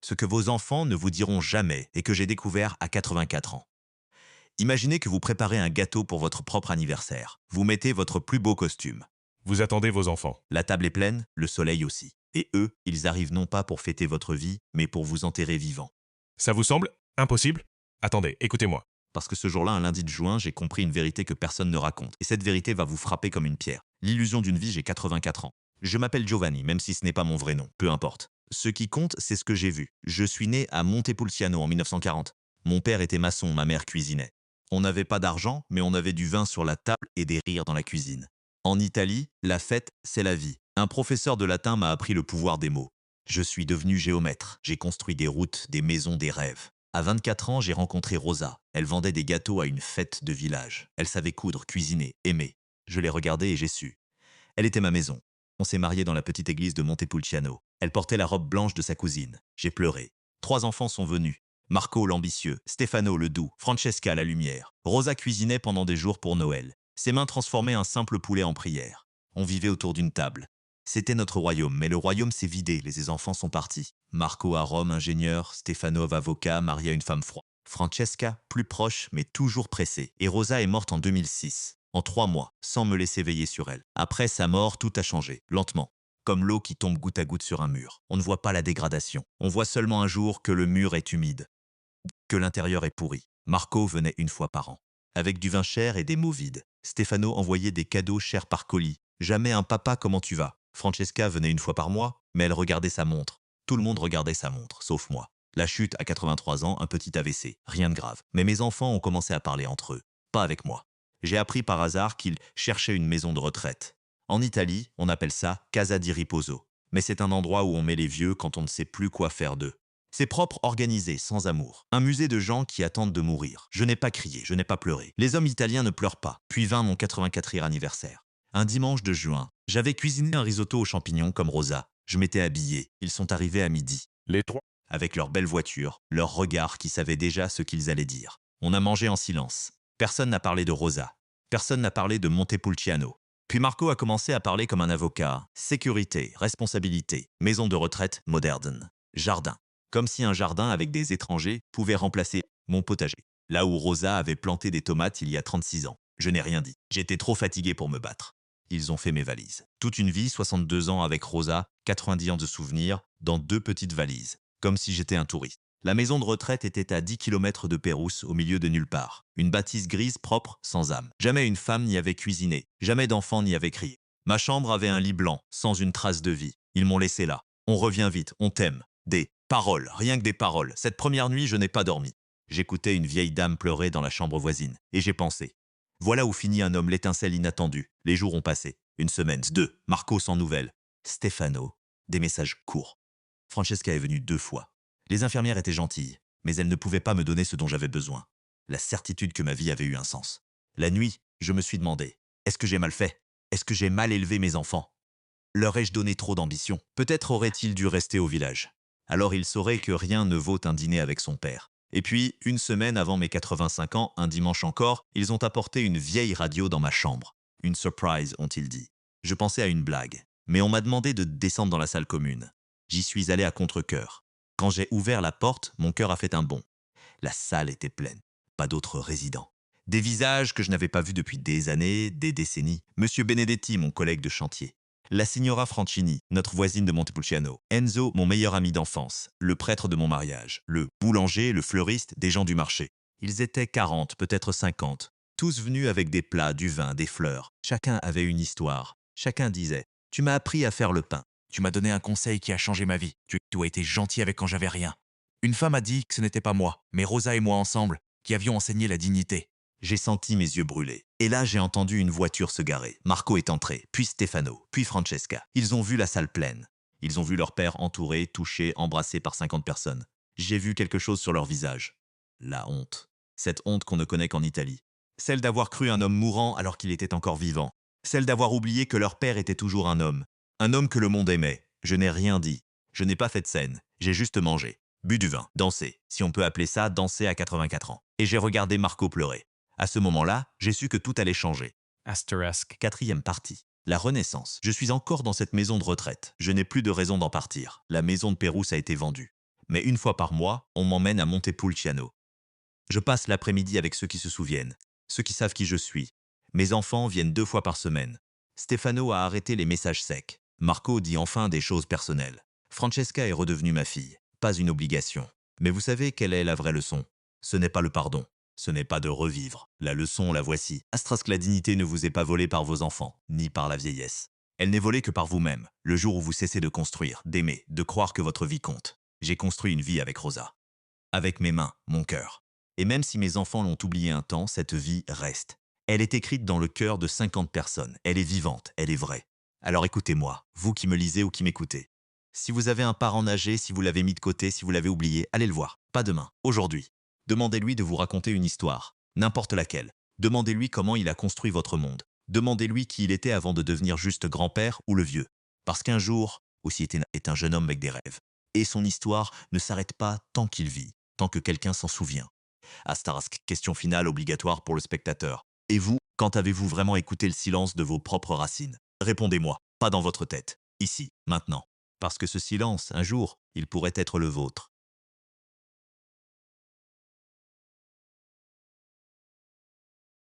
Ce que vos enfants ne vous diront jamais et que j'ai découvert à 84 ans. Imaginez que vous préparez un gâteau pour votre propre anniversaire. Vous mettez votre plus beau costume. Vous attendez vos enfants. La table est pleine, le soleil aussi. Et eux, ils arrivent non pas pour fêter votre vie, mais pour vous enterrer vivant. Ça vous semble impossible? Attendez, écoutez-moi. Parce que ce jour-là, un lundi de juin, j'ai compris une vérité que personne ne raconte. Et cette vérité va vous frapper comme une pierre. L'illusion d'une vie, j'ai 84 ans. Je m'appelle Giovanni, même si ce n'est pas mon vrai nom. Peu importe. Ce qui compte, c'est ce que j'ai vu. Je suis né à Montepulciano en 1940. Mon père était maçon, ma mère cuisinait. On n'avait pas d'argent, mais on avait du vin sur la table et des rires dans la cuisine. En Italie, la fête, c'est la vie. Un professeur de latin m'a appris le pouvoir des mots. Je suis devenu géomètre. J'ai construit des routes, des maisons, des rêves. À 24 ans, j'ai rencontré Rosa. Elle vendait des gâteaux à une fête de village. Elle savait coudre, cuisiner, aimer. Je l'ai regardée et j'ai su. Elle était ma maison. On s'est mariés dans la petite église de Montepulciano. Elle portait la robe blanche de sa cousine. J'ai pleuré. 3 enfants sont venus. Marco l'ambitieux, Stefano le doux, Francesca la lumière. Rosa cuisinait pendant des jours pour Noël. Ses mains transformaient un simple poulet en prière. On vivait autour d'une table. C'était notre royaume, mais le royaume s'est vidé, les enfants sont partis. Marco à Rome, ingénieur, Stefanov avocat, marié à une femme froide. Francesca, plus proche, mais toujours pressée. Et Rosa est morte en 2006, en 3 mois, sans me laisser veiller sur elle. Après sa mort, tout a changé, lentement. Comme l'eau qui tombe goutte à goutte sur un mur. On ne voit pas la dégradation. On voit seulement un jour que le mur est humide, que l'intérieur est pourri. Marco venait une fois par an, avec du vin cher et des mots vides. Stefano envoyait des cadeaux chers par colis. Jamais un papa comment tu vas. Francesca venait une fois par mois, mais elle regardait sa montre. Tout le monde regardait sa montre, sauf moi. La chute à 83 ans, un petit AVC, rien de grave. Mais mes enfants ont commencé à parler entre eux, pas avec moi. J'ai appris par hasard qu'ils cherchaient une maison de retraite. En Italie, on appelle ça Casa di Riposo. Mais c'est un endroit où on met les vieux quand on ne sait plus quoi faire d'eux. C'est propre, organisé, sans amour. Un musée de gens qui attendent de mourir. Je n'ai pas crié, je n'ai pas pleuré. Les hommes italiens ne pleurent pas. Puis vint mon 84e anniversaire. Un dimanche de juin, j'avais cuisiné un risotto aux champignons comme Rosa. Je m'étais habillé. Ils sont arrivés à midi. Les 3. Avec leur belle voiture, leurs regards qui savaient déjà ce qu'ils allaient dire. On a mangé en silence. Personne n'a parlé de Rosa. Personne n'a parlé de Montepulciano. Puis Marco a commencé à parler comme un avocat. Sécurité, responsabilité, maison de retraite moderne, jardin. Comme si un jardin avec des étrangers pouvait remplacer mon potager. Là où Rosa avait planté des tomates il y a 36 ans. Je n'ai rien dit. J'étais trop fatigué pour me battre. Ils ont fait mes valises. Toute une vie, 62 ans avec Rosa, 90 ans de souvenirs, dans 2 petites valises. Comme si j'étais un touriste. La maison de retraite était à 10 km de Pérouse, au milieu de nulle part. Une bâtisse grise, propre, sans âme. Jamais une femme n'y avait cuisiné. Jamais d'enfant n'y avait crié. Ma chambre avait un lit blanc, sans une trace de vie. Ils m'ont laissé là. On revient vite, on t'aime. Des paroles, rien que des paroles. Cette première nuit, je n'ai pas dormi. J'écoutais une vieille dame pleurer dans la chambre voisine. Et j'ai pensé. Voilà où finit un homme, l'étincelle inattendue. Les jours ont passé. 1 semaine, 2. Marco sans nouvelles. Stefano. Des messages courts. Francesca est venue 2 fois. Les infirmières étaient gentilles, mais elles ne pouvaient pas me donner ce dont j'avais besoin. La certitude que ma vie avait eu un sens. La nuit, je me suis demandé, est-ce que j'ai mal fait? Est-ce que j'ai mal élevé mes enfants? Leur ai-je donné trop d'ambition? Peut-être aurait-il dû rester au village. Alors il saurait que rien ne vaut un dîner avec son père. Et puis, 1 semaine avant mes 85 ans, un dimanche encore, ils ont apporté une vieille radio dans ma chambre. Une surprise, ont-ils dit. Je pensais à une blague, mais on m'a demandé de descendre dans la salle commune. J'y suis allé à contre-cœur. Quand j'ai ouvert la porte, mon cœur a fait un bond. La salle était pleine. Pas d'autres résidents. Des visages que je n'avais pas vus depuis des années, des décennies. Monsieur Benedetti, mon collègue de chantier. La signora Francini, notre voisine de Montepulciano. Enzo, mon meilleur ami d'enfance. Le prêtre de mon mariage. Le boulanger, le fleuriste, des gens du marché. Ils étaient 40, peut-être 50. Tous venus avec des plats, du vin, des fleurs. Chacun avait une histoire. Chacun disait « Tu m'as appris à faire le pain. Tu m'as donné un conseil qui a changé ma vie. Tu as été gentil avec quand j'avais rien. Une femme a dit que ce n'était pas moi, mais Rosa et moi ensemble, qui avions enseigné la dignité. » J'ai senti mes yeux brûler. Et là, j'ai entendu une voiture se garer. Marco est entré, puis Stefano, puis Francesca. Ils ont vu la salle pleine. Ils ont vu leur père entouré, touché, embrassé par 50 personnes. J'ai vu quelque chose sur leur visage. La honte. Cette honte qu'on ne connaît qu'en Italie. Celle d'avoir cru un homme mourant alors qu'il était encore vivant. Celle d'avoir oublié que leur père était toujours un homme. Un homme que le monde aimait. Je n'ai rien dit. Je n'ai pas fait de scène. J'ai juste mangé. Bu du vin. Dansé. Si on peut appeler ça danser à 84 ans. Et j'ai regardé Marco pleurer. À ce moment-là, j'ai su que tout allait changer. Asterisk. 4e partie. La Renaissance. Je suis encore dans cette maison de retraite. Je n'ai plus de raison d'en partir. La maison de Pérouse a été vendue. Mais une fois par mois, on m'emmène à Montepulciano. Je passe l'après-midi avec ceux qui se souviennent, ceux qui savent qui je suis. Mes enfants viennent 2 fois par semaine. Stefano a arrêté les messages secs. Marco dit enfin des choses personnelles. Francesca est redevenue ma fille. Pas une obligation. Mais vous savez quelle est la vraie leçon? Ce n'est pas le pardon. Ce n'est pas de revivre. La leçon, la voici. Astras, que la dignité ne vous est pas volée par vos enfants, ni par la vieillesse. Elle n'est volée que par vous-même, le jour où vous cessez de construire, d'aimer, de croire que votre vie compte. J'ai construit une vie avec Rosa. Avec mes mains, mon cœur. Et même si mes enfants l'ont oublié un temps, cette vie reste. Elle est écrite dans le cœur de 50 personnes. Elle est vivante, elle est vraie. Alors écoutez-moi, vous qui me lisez ou qui m'écoutez. Si vous avez un parent âgé, si vous l'avez mis de côté, si vous l'avez oublié, allez le voir. Pas demain, aujourd'hui. Demandez-lui de vous raconter une histoire, n'importe laquelle. Demandez-lui comment il a construit votre monde. Demandez-lui qui il était avant de devenir juste grand-père ou le vieux. Parce qu'un jour, aussi est un jeune homme avec des rêves. Et son histoire ne s'arrête pas tant qu'il vit, tant que quelqu'un s'en souvient. Astarask, question finale obligatoire pour le spectateur. Et vous, quand avez-vous vraiment écouté le silence de vos propres racines? Répondez-moi, pas dans votre tête, ici, maintenant. Parce que ce silence, un jour, il pourrait être le vôtre.